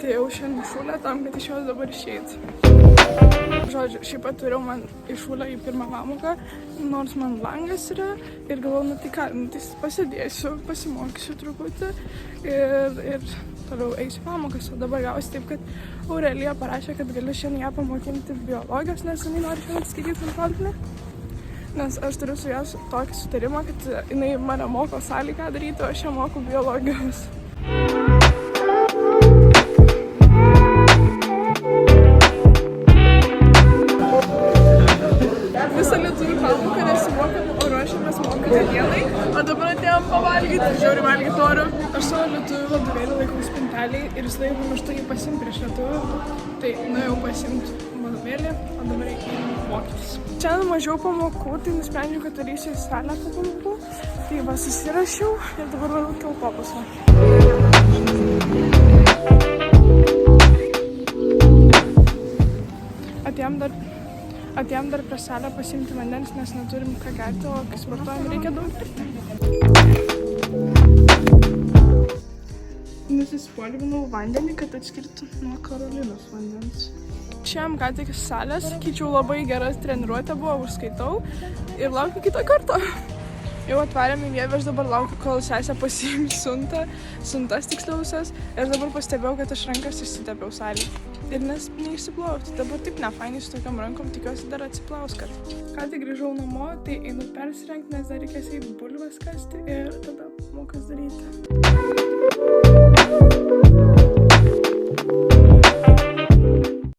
atėjau šiandien šūlę tam, kad iš jos dabar išeit. Žodžiu, šiaip pat turėjau man iššūlę į pirmą pamoką, nors man langas yra ir galvoju, tai ką, tai pasidėsiu, pasimokysiu truputį ir toliau eisiu pamokas. O dabar gausi taip, kad Aurelija parašė, kad galiu šiandien ją pamokinti biologijos, nes jinai nori šiandien skaityti kontrolinį. Nes aš turiu su ją tokį sutarimą, kad jinai mane moko salį ką daryti, o aš ją moku biologijos. Visą lietuvių pamoką nesimokėm, o ruošiamės mokyti dienai, o dabar atėjom pavalgyti, žiauriai valgyti noriu. Aš savo lietuvių vadovėlį laikau spintelį ir visą laiką pamirštu jį pasiimti prieš lietuvių. Tai nuėjau pasimti vadovėlį, o dabar reikia mokytis. Šiandien mažiau pamokų, tai nusprendžiau, kad darysiu į salę po pamokų. Tai va, susirašiau ir dabar laukiu autobuso. Atėjom dar prie salę pasiimti vandens, nes neturim ką gerti, o kai sportuojam reikia daug gerti. Nusispalvinau vandenį, kad atskirtų nuo Karolinos vandens. Šiam ką tik iš salės, sakyčiau, labai gera treniruotė buvo, užskaitau ir laukiu kitą kartą. Jau atvarėm į Vievį, aš dabar laukiu, kol sesė pasiims siuntas tiksliausias ir dabar pastebėjau, kad aš rankas išsitepiau salį. Ir neišsiplovau, tai dabar taip nefainiai su tokiam rankom, tikiuosi dar atsiplaus, kad. Ką tik grįžau namo, tai einu persirengti, nes dar reikės eiti bulves kasti ir tada pamokas daryti.